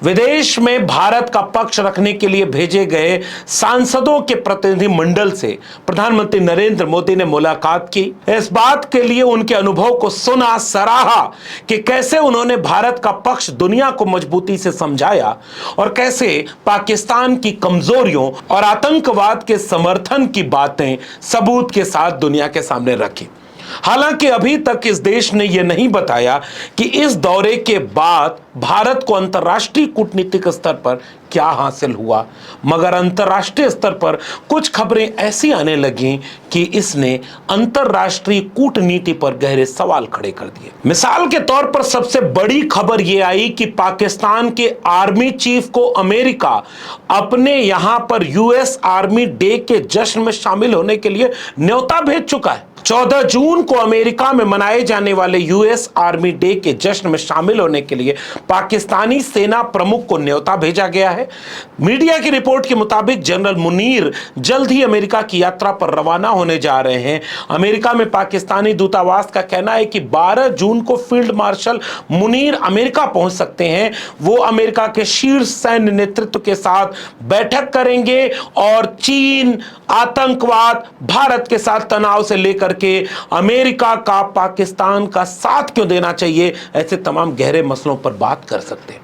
विदेश में भारत का पक्ष रखने के लिए भेजे गए सांसदों के प्रतिनिधि मंडल से प्रधानमंत्री नरेंद्र मोदी ने मुलाकात की। इस बात के लिए उनके अनुभव को सुना, सराहा कि कैसे उन्होंने भारत का पक्ष दुनिया को मजबूती से समझाया और कैसे पाकिस्तान की कमजोरियों और आतंकवाद के समर्थन की बातें सबूत के साथ दुनिया के सामने रखी। हालांकि अभी तक इस देश ने यह नहीं बताया कि इस दौरे के बाद भारत को अंतर्राष्ट्रीय कूटनीतिक स्तर पर क्या हासिल हुआ, मगर अंतर्राष्ट्रीय स्तर पर कुछ खबरें ऐसी आने लगीं कि इसने अंतर्राष्ट्रीय कूटनीति पर गहरे सवाल खड़े कर दिए। मिसाल के तौर पर सबसे बड़ी खबर यह आई कि पाकिस्तान के आर्मी चीफ को अमेरिका अपने यहां पर यूएस आर्मी डे के जश्न में शामिल होने के लिए न्योता भेज चुका है। 14 जून को अमेरिका में मनाए जाने वाले यूएस आर्मी डे के जश्न में शामिल होने के लिए पाकिस्तानी सेना प्रमुख को न्योता भेजा गया है। मीडिया की रिपोर्ट के मुताबिक जनरल मुनीर जल्द ही अमेरिका की यात्रा पर रवाना होने जा रहे हैं। अमेरिका में पाकिस्तानी दूतावास का कहना है कि 12 जून को फील्ड मार्शल मुनीर अमेरिका पहुंच सकते हैं। वो अमेरिका के शीर्ष सैन्य नेतृत्व के साथ बैठक करेंगे और चीन, आतंकवाद, भारत के साथ तनाव से लेकर के अमेरिका का पाकिस्तान का साथ क्यों देना चाहिए, ऐसे तमाम गहरे मसलों पर बात कर सकते हैं।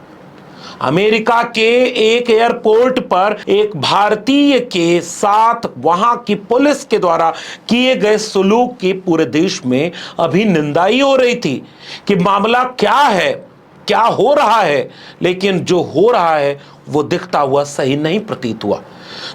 अमेरिका के एक एयरपोर्ट पर एक भारतीय के साथ वहां की पुलिस के द्वारा किए गए सलूक की पूरे देश में अभी निंदाई हो रही थी कि मामला क्या है, क्या हो रहा है, लेकिन जो हो रहा है वो दिखता हुआ सही नहीं प्रतीत हुआ।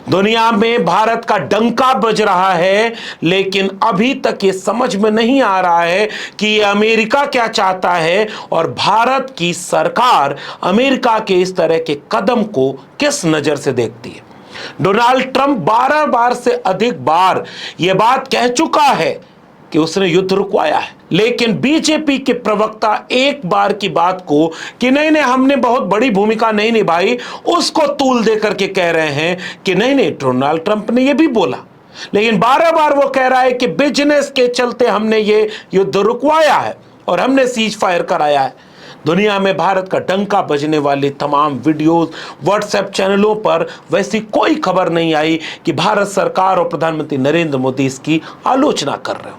दुनिया में भारत का डंका बज रहा है, लेकिन अभी तक ये समझ में नहीं आ रहा है कि अमेरिका क्या चाहता है और भारत की सरकार अमेरिका के इस तरह के कदम को किस नजर से देखती है। डोनाल्ड ट्रंप 12 बार से अधिक बार यह बात कह चुका है कि उसने युद्ध रुकवाया है, लेकिन बीजेपी के प्रवक्ता एक बार की बात को कि नहीं नहीं हमने बहुत बड़ी भूमिका नहीं निभाई, उसको तूल दे करके कह रहे हैं कि नहीं नहीं डोनाल्ड ट्रंप ने यह भी बोला, लेकिन 12 बार वो कह रहा है कि बिजनेस के चलते हमने ये युद्ध रुकवाया है और हमने सीज फायर कराया है। दुनिया में भारत का डंका बजने वाली तमाम वीडियोस व्हाट्सएप चैनलों पर वैसी कोई खबर नहीं आई कि भारत सरकार और प्रधानमंत्री नरेंद्र मोदी इसकी आलोचना कर रहे हो।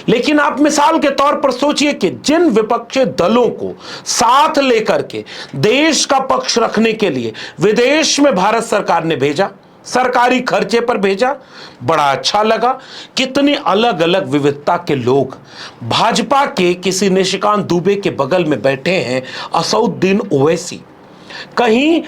लेकिन आप मिसाल के तौर पर सोचिए कि जिन विपक्षी दलों को साथ लेकर के देश का पक्ष रखने के लिए विदेश में भारत सरकार ने भेजा, सरकारी खर्चे पर भेजा, बड़ा अच्छा लगा। कितनी अलग अलग विविधता के लोग भाजपा के किसी निशिकांत दुबे के बगल में बैठे हैं, असउद्दीन ओवैसी, कहीं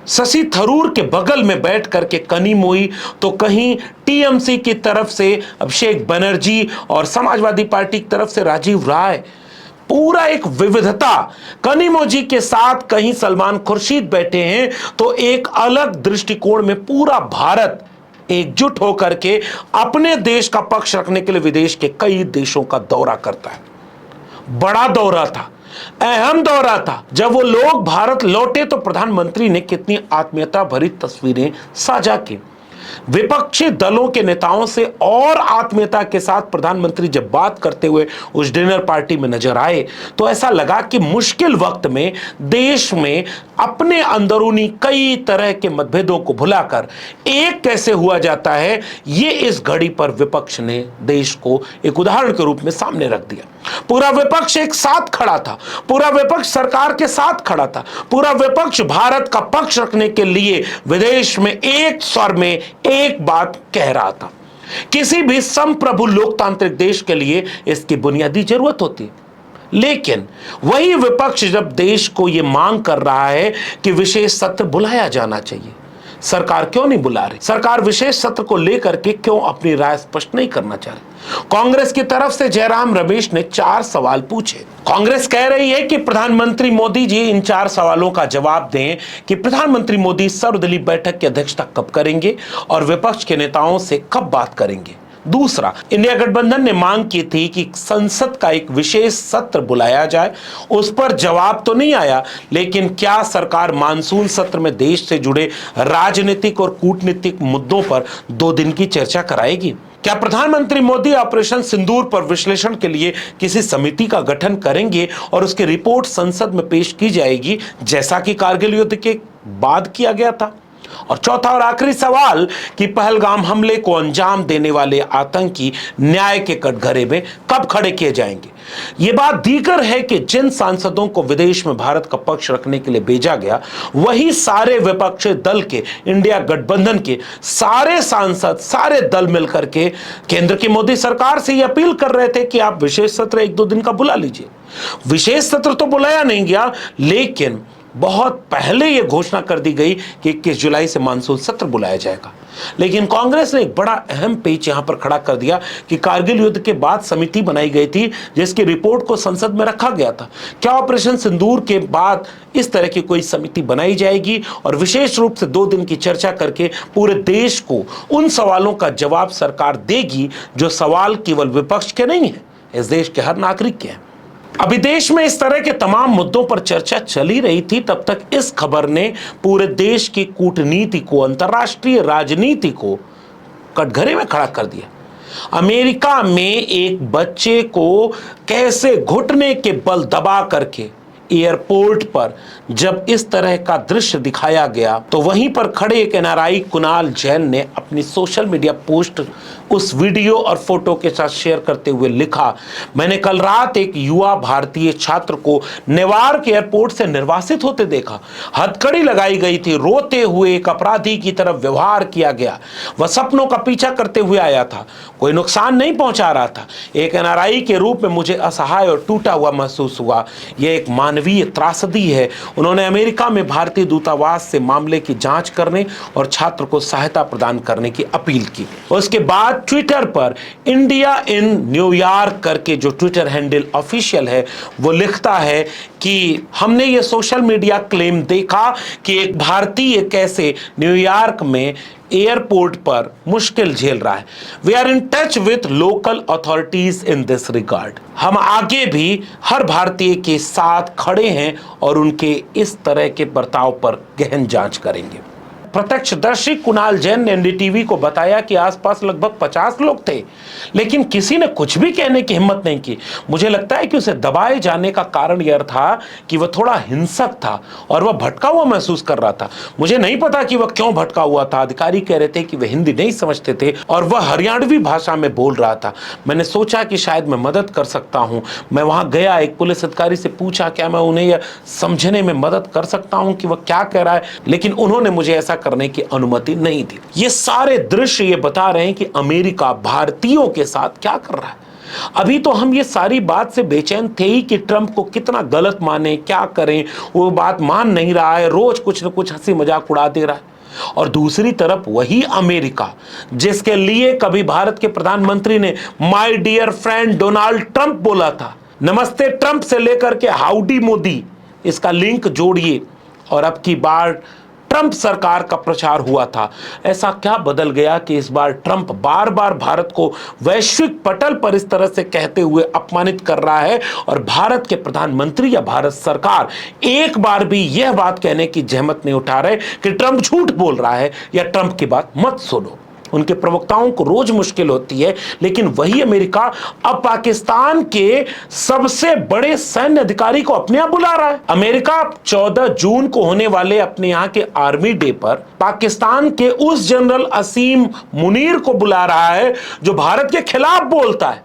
शशि थरूर के बगल में बैठ करके कनिमोई, तो कहीं टीएमसी की तरफ से अभिषेक बनर्जी और समाजवादी पार्टी की तरफ से राजीव राय। पूरा एक विविधता। कनिमोजी के साथ कहीं सलमान खुर्शीद बैठे हैं, तो एक अलग दृष्टिकोण में पूरा भारत एकजुट होकर के अपने देश का पक्ष रखने के लिए विदेश के कई देशों का दौरा करता है। बड़ा दौरा था, अहम दौरा था। जब वो लोग भारत लौटे तो प्रधानमंत्री ने कितनी आत्मीयता भरी तस्वीरें साझा की। विपक्षी दलों के नेताओं से और आत्मीयता के साथ प्रधानमंत्री जब बात करते हुए उस डिनर पार्टी में नजर आए तो ऐसा लगा कि मुश्किल वक्त में देश में अपने अंदरूनी कई तरह के मतभेदों को भुलाकर एक कैसे हुआ जाता है, ये इस घड़ी पर विपक्ष ने देश को एक उदाहरण के रूप में सामने रख दिया। पूरा विपक्ष एक साथ खड़ा था, पूरा विपक्ष सरकार के साथ खड़ा था, पूरा विपक्ष भारत का पक्ष रखने के लिए विदेश में एक स्वर में एक बात कह रहा था। किसी भी संप्रभु लोकतांत्रिक देश के लिए इसकी बुनियादी जरूरत होती है, लेकिन वही विपक्ष जब देश को यह मांग कर रहा है कि विशेष सत्र बुलाया जाना चाहिए, सरकार क्यों नहीं बुला रही? सरकार विशेष सत्र को लेकर के क्यों अपनी राय स्पष्ट नहीं करना चाह रही? कांग्रेस की तरफ से जयराम रमेश ने 4 सवाल पूछे। कांग्रेस कह रही है कि प्रधानमंत्री मोदी जी इन 4 सवालों का जवाब दें कि प्रधानमंत्री मोदी सर्वदलीय बैठक की अध्यक्षता कब करेंगे और विपक्ष के नेताओं से कब बात करेंगे। दूसरा, इंडिया गठबंधन ने मांग की थी कि संसद का एक विशेष सत्र बुलाया जाए, उस पर जवाब तो नहीं आया, लेकिन क्या सरकार मानसून सत्र में देश से जुड़े राजनीतिक और कूटनीतिक मुद्दों पर 2 दिन की चर्चा कराएगी? क्या प्रधानमंत्री मोदी ऑपरेशन सिंदूर पर विश्लेषण के लिए किसी समिति का गठन करेंगे और उसकी रिपोर्ट संसद में पेश की जाएगी, जैसा कि कारगिल युद्ध के बाद किया गया था? और चौथा और आखिरी सवाल कि पहलगाम हमले को अंजाम देने वाले आतंकी न्याय के कटघरे में कब खड़े किए जाएंगे? यह बात दीगर है कि जिन सांसदों को विदेश में भारत का पक्ष रखने के लिए भेजा गया, वही सारे विपक्षी दल के, इंडिया गठबंधन के सारे सांसद, सारे दल मिलकर के केंद्र की मोदी सरकार से यह अपील कर रहे थे कि आप विशेष सत्र 1-2 दिन का बुला लीजिए। विशेष सत्र तो बुलाया नहीं गया, लेकिन बहुत पहले यह घोषणा कर दी गई कि 21 जुलाई से मानसून सत्र बुलाया जाएगा। लेकिन कांग्रेस ने एक बड़ा अहम पेच यहां पर खड़ा कर दिया कि कारगिल युद्ध के बाद समिति बनाई गई थी जिसकी रिपोर्ट को संसद में रखा गया था। क्या ऑपरेशन सिंदूर के बाद इस तरह की कोई समिति बनाई जाएगी और विशेष रूप से 2 दिन की चर्चा करके पूरे देश को उन सवालों का जवाब सरकार देगी जो सवाल केवल विपक्ष के नहीं है, इस देश के हर नागरिक के हैं? अभी देश में इस तरह के तमाम मुद्दों पर चर्चा चली रही थी, तब तक इस खबर ने पूरे देश की कूटनीति को, अंतर्राष्ट्रीय राजनीति को कटघरे में खड़ा कर दिया। अमेरिका में एक बच्चे को कैसे घुटने के बल दबा करके एयरपोर्ट पर जब इस तरह का दृश्य दिखाया गया, तो वहीं पर खड़े एक एनआरआई कुणाल जैन ने अपनी सोशल मीडिया पोस्ट उस वीडियो और फोटो के साथ शेयर करते हुए लिखा, मैंने कल रात एक युवा भारतीय छात्र को नेवार्क एयरपोर्ट से निर्वासित होते देखा। हथकड़ी लगाई गई थी, रोते हुए एक अपराधी की तरफ व्यवहार किया गया। वह सपनों का पीछा करते हुए आया था, कोई नुकसान नहीं पहुंचा रहा था। एक एनआरआई के रूप में मुझे असहाय और टूटा हुआ महसूस हुआ। यह एक मानवीय त्रासदी है। उन्होंने अमेरिका में भारतीय दूतावास से मामले की जांच करने और छात्र को सहायता प्रदान करने की अपील की। उसके बाद ट्विटर पर इंडिया इन न्यूयॉर्क करके जो ट्विटर हैंडल ऑफिशियल है, वो लिखता है कि हमने ये सोशल मीडिया क्लेम देखा कि एक भारतीय कैसे न्यूयॉर्क में एयरपोर्ट पर मुश्किल झेल रहा है। We are in touch with local authorities in this regard. हम आगे भी हर भारतीय के साथ खड़े हैं और उनके इस तरह के बर्ताव पर गहन जांच करेंगे। प्रत्यक्षदर्शी कुणाल जैन ने एनडीटीवी को बताया कि आसपास लगभग 50 लोग थे, लेकिन किसी ने कुछ भी कहने की हिम्मत नहीं की। मुझे लगता है कि उसे दबाए जाने का कारण यह था कि वह थोड़ा हिंसक था और वह भटका हुआ महसूस कर रहा था। मुझे नहीं पता कि वह क्यों भटका हुआ था। अधिकारी कह रहे थे कि वह हिंदी नहीं समझते थे और वह हरियाणवी भाषा में बोल रहा था। मैंने सोचा कि शायद मैं मदद कर सकता हूं। मैं वहां गया, एक पुलिस अधिकारी से पूछा क्या मैं उन्हें यह समझने में मदद कर सकता हूं कि वह क्या कह रहा है, लेकिन उन्होंने मुझे ऐसा करने की अनुमति नहीं दी। ये सारे दृश्य ये बता रहे हैं कि अमेरिका भारतीयों के साथ क्या कर रहा है। अभी तो हम ये सारी बात से बेचैन थे ही कि ट्रंप को कितना गलत माने, क्या करें, वो बात मान नहीं रहा है, रोज कुछ न कुछ हंसी मजाक उड़ा दे रहा है। और दूसरी तरफ वही अमेरिका जिसके लिए कभी भारत के प्रधानमंत्री ने my dear friend Donald Trump बोला था, नमस्ते ट्रंप से लेकर के हाउडी मोदी, इसका लिंक जोड़िए, और अब की बार ट्रंप सरकार का प्रचार हुआ था। ऐसा क्या बदल गया कि इस बार ट्रंप बार बार भारत को वैश्विक पटल पर इस तरह से कहते हुए अपमानित कर रहा है और भारत के प्रधानमंत्री या भारत सरकार एक बार भी यह बात कहने की जहमत नहीं उठा रहे कि ट्रंप झूठ बोल रहा है या ट्रंप की बात मत सुनो। उनके प्रवक्ताओं को रोज मुश्किल होती है, लेकिन वही अमेरिका अब पाकिस्तान के सबसे बड़े सैन्य अधिकारी को अपने यहां बुला रहा है। अमेरिका 14 जून को होने वाले अपने यहां के आर्मी डे पर पाकिस्तान के उस जनरल असीम मुनीर को बुला रहा है जो भारत के खिलाफ बोलता है,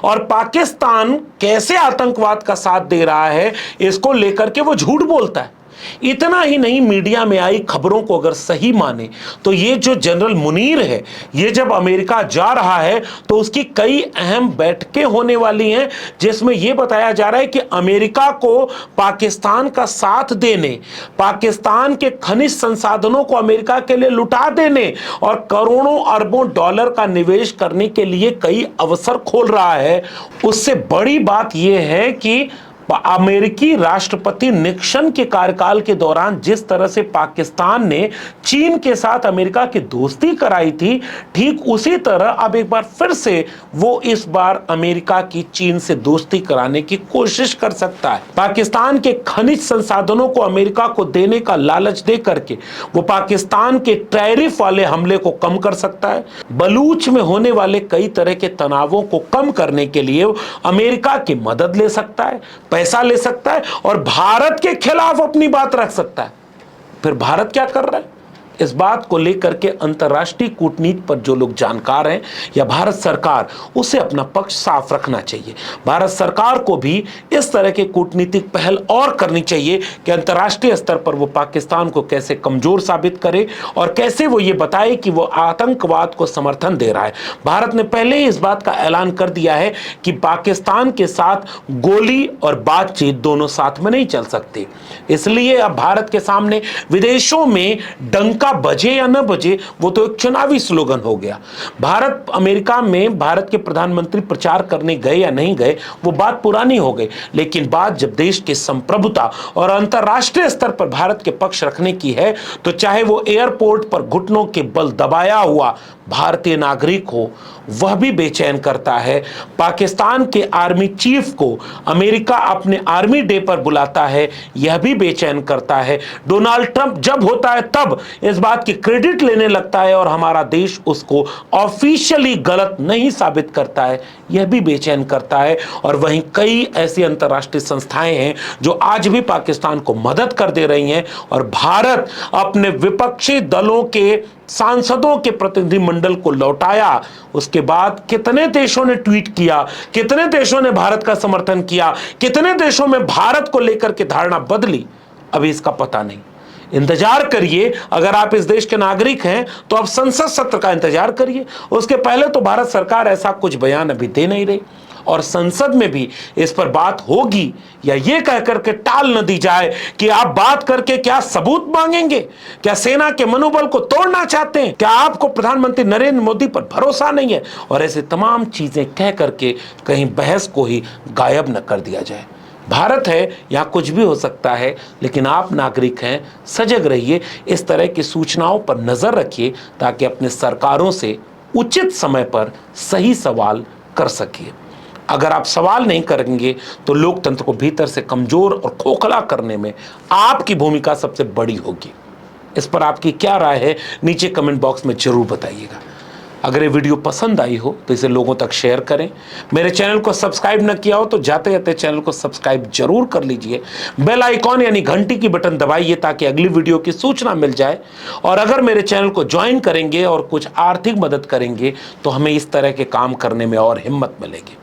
और पाकिस्तान कैसे आतंकवाद का साथ दे रहा है इसको लेकर के वो झूठ बोलता है। इतना ही नहीं, मीडिया में आई खबरों को अगर सही माने तो ये जो जनरल मुनीर है, ये जब अमेरिका जा रहा है तो उसकी कई अहम बैठकें होने वाली हैं जिसमें यह बताया जा रहा है कि अमेरिका को पाकिस्तान का साथ देने, पाकिस्तान के खनिज संसाधनों को अमेरिका के लिए लुटा देने और करोड़ों अरबों डॉलर का निवेश करने के लिए कई अवसर खोल रहा है। उससे बड़ी बात यह है कि अमेरिकी राष्ट्रपति निक्सन के कार्यकाल के दौरान जिस तरह से पाकिस्तान ने चीन के साथ अमेरिका की दोस्ती कराई थी, ठीक उसी तरह अब एक बार फिर से वो इस बार अमेरिका की चीन से दोस्ती कराने की कोशिश कर सकता है। पाकिस्तान के खनिज संसाधनों को अमेरिका को देने का लालच दे करके वो पाकिस्तान के टैरिफ वाले हमले को कम कर सकता है। बलूच में होने वाले कई तरह के तनावों को कम करने के लिए अमेरिका की मदद ले सकता है, पैसा ले सकता है और भारत के खिलाफ अपनी बात रख सकता है। फिर भारत क्या कर रहा है? इस बात को लेकर के अंतर्राष्ट्रीय कूटनीति पर जो लोग जानकार हैं या भारत सरकार, उसे अपना पक्ष साफ रखना चाहिए। भारत सरकार को भी इस तरह के कूटनीतिक पहल और करनी चाहिए कि अंतर्राष्ट्रीय स्तर पर वो पाकिस्तान को कैसे कमजोर साबित करे और कैसे वो ये बताए कि वो आतंकवाद को समर्थन दे रहा है। भारत ने पहले ही इस बात का ऐलान कर दिया है कि पाकिस्तान के साथ गोली और बातचीत दोनों साथ में नहीं चल सकती। इसलिए अब भारत के सामने विदेशों में डंका बजे या न बजे, वो तो एक चुनावी स्लोगन हो गया। भारत अमेरिका में भारत के प्रधानमंत्री प्रचार करने गए या नहीं गए, वो बात पुरानी हो गई। लेकिन बात जब देश की संप्रभुता और अंतर्राष्ट्रीय स्तर पर भारत के पक्ष रखने की है, तो चाहे वो एयरपोर्ट पर घुटनों के बल दबाया हुआ भारतीय नागरिक हो, वह भी बेचैन करता है। पाकिस्तान के आर्मी चीफ को अमेरिका अपने आर्मी डे पर बुलाता है, यह भी बेचैन करता है। डोनाल्ड ट्रंप जब होता है तब इस बात की क्रेडिट लेने लगता है और हमारा देश उसको ऑफिशियली गलत नहीं साबित करता है, यह भी बेचैन करता है। और वहीं कई ऐसी अंतर्राष्ट्रीय संस्थाएं हैं जो आज भी पाकिस्तान को मदद कर दे रही हैं और भारत अपने विपक्षी दलों के सांसदों के प्रतिनिधिमंडल को लौटाया। उसके बाद कितने देशों ने ट्वीट किया, कितने देशों ने भारत का समर्थन किया, कितने देशों में भारत को लेकर के धारणा बदली, अभी इसका पता नहीं। इंतजार करिए, अगर आप इस देश के नागरिक हैं तो आप संसद सत्र का इंतजार करिए। उसके पहले तो भारत सरकार ऐसा कुछ बयान अभी दे नहीं रही और संसद में भी इस पर बात होगी या ये कह करके टाल न दी जाए कि आप बात करके क्या सबूत मांगेंगे, क्या सेना के मनोबल को तोड़ना चाहते हैं, क्या आपको प्रधानमंत्री नरेंद्र मोदी पर भरोसा नहीं है, और ऐसे तमाम चीजें कह करके कहीं बहस को ही गायब न कर दिया जाए। भारत है, यहाँ कुछ भी हो सकता है, लेकिन आप नागरिक हैं, सजग रहिए, इस तरह की सूचनाओं पर नजर रखिए ताकि अपने सरकारों से उचित समय पर सही सवाल कर सकिए। अगर आप सवाल नहीं करेंगे तो लोकतंत्र को भीतर से कमजोर और खोखला करने में आपकी भूमिका सबसे बड़ी होगी। इस पर आपकी क्या राय है, नीचे कमेंट बॉक्स में जरूर बताइएगा। अगर ये वीडियो पसंद आई हो तो इसे लोगों तक शेयर करें। मेरे चैनल को सब्सक्राइब न किया हो तो जाते जाते चैनल को सब्सक्राइब जरूर कर लीजिए। बेल आइकॉन यानी घंटी की बटन दबाइए ताकि अगली वीडियो की सूचना मिल जाए। और अगर मेरे चैनल को ज्वाइन करेंगे और कुछ आर्थिक मदद करेंगे तो हमें इस तरह के काम करने में और हिम्मत मिलेगी।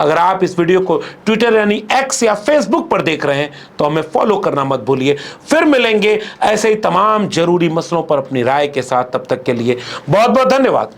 अगर आप इस वीडियो को ट्विटर यानी एक्स या फेसबुक पर देख रहे हैं तो हमें फॉलो करना मत भूलिए। फिर मिलेंगे ऐसे ही तमाम जरूरी मसलों पर अपनी राय के साथ। तब तक के लिए बहुत बहुत धन्यवाद।